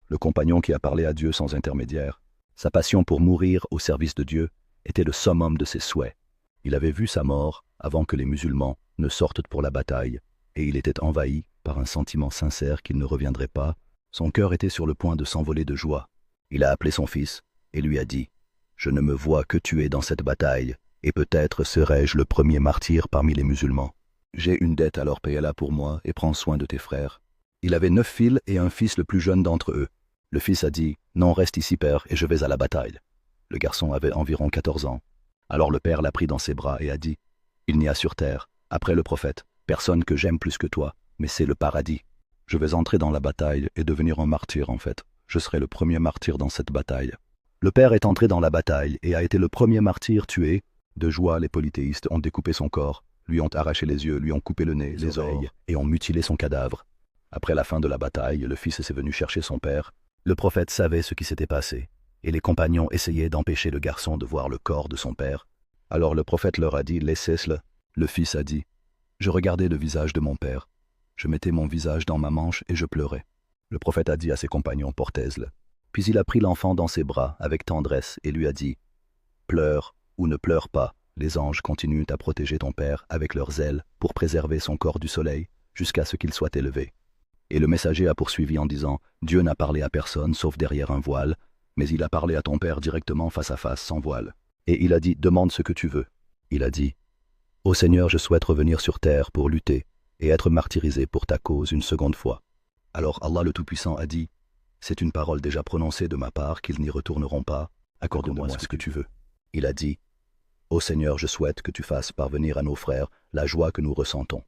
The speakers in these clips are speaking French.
le compagnon qui a parlé à Dieu sans intermédiaire. Sa passion pour mourir au service de Dieu était le summum de ses souhaits. Il avait vu sa mort avant que les musulmans ne sortent pour la bataille, et il était envahi par un sentiment sincère qu'il ne reviendrait pas. Son cœur était sur le point de s'envoler de joie. Il a appelé son fils et lui a dit « Je ne me vois que tuer dans cette bataille, et peut-être serai-je le premier martyr parmi les musulmans. J'ai une dette, alors paye-la pour moi et prends soin de tes frères. » Il avait 9 filles et un fils le plus jeune d'entre eux. Le fils a dit « Non, reste ici, père, et je vais à la bataille. » Le garçon avait environ 14 ans. Alors le père l'a pris dans ses bras et a dit « Il n'y a sur terre, après le prophète, personne que j'aime plus que toi, mais c'est le paradis. Je vais entrer dans la bataille et devenir un martyr en fait. Je serai le premier martyr dans cette bataille. » Le père est entré dans la bataille et a été le premier martyr tué. De joie, les polythéistes ont découpé son corps, lui ont arraché les yeux, lui ont coupé le nez, les oreilles et ont mutilé son cadavre. Après la fin de la bataille, le fils est venu chercher son père. Le prophète savait ce qui s'était passé, et les compagnons essayaient d'empêcher le garçon de voir le corps de son père. Alors le prophète leur a dit « Laissez-le ». Le fils a dit « Je regardais le visage de mon père. Je mettais mon visage dans ma manche et je pleurais. » Le prophète a dit à ses compagnons « Portez-le ». Puis il a pris l'enfant dans ses bras avec tendresse et lui a dit « Pleure ou ne pleure pas, les anges continuent à protéger ton père avec leurs ailes pour préserver son corps du soleil jusqu'à ce qu'il soit élevé. » Et le messager a poursuivi en disant « Dieu n'a parlé à personne sauf derrière un voile, mais il a parlé à ton père directement face à face sans voile. Et il a dit « Demande ce que tu veux. » Il a dit « Ô Seigneur, je souhaite revenir sur terre pour lutter et être martyrisé pour ta cause une seconde fois. » Alors Allah le Tout-Puissant a dit « C'est une parole déjà prononcée de ma part qu'ils n'y retourneront pas. Accorde-moi ce que tu veux. » Il a dit « Ô Seigneur, je souhaite que tu fasses parvenir à nos frères la joie que nous ressentons. »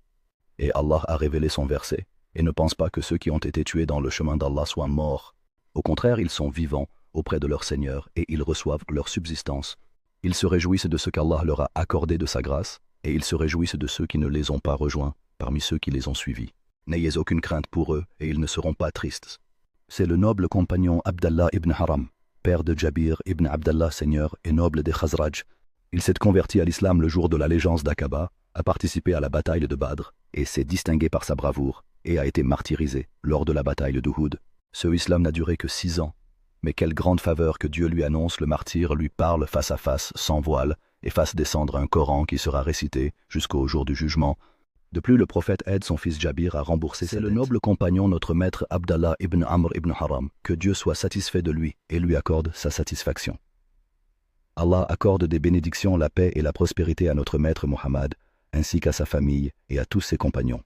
Et Allah a révélé son verset. Et ne pense pas que ceux qui ont été tués dans le chemin d'Allah soient morts. Au contraire, ils sont vivants auprès de leur Seigneur et ils reçoivent leur subsistance. Ils se réjouissent de ce qu'Allah leur a accordé de sa grâce et ils se réjouissent de ceux qui ne les ont pas rejoints parmi ceux qui les ont suivis. N'ayez aucune crainte pour eux et ils ne seront pas tristes. C'est le noble compagnon Abdallah ibn Haram, père de Jabir ibn Abdallah, seigneur et noble des Khazraj. Il s'est converti à l'islam le jour de l'allégeance d'Aqaba, a participé à la bataille de Badr et s'est distingué par sa bravoure et a été martyrisé lors de la bataille d'Uhud. Ce islam n'a duré que 6 ans, mais quelle grande faveur que Dieu lui annonce, le martyr lui parle face à face, sans voile, et fasse descendre un Coran qui sera récité jusqu'au jour du jugement. De plus, le prophète aide son fils Jabir à rembourser ses dettes. C'est le noble compagnon, notre maître Abdallah ibn Amr ibn Haram, que Dieu soit satisfait de lui et lui accorde sa satisfaction. Allah accorde des bénédictions, la paix et la prospérité à notre maître Muhammad, ainsi qu'à sa famille et à tous ses compagnons.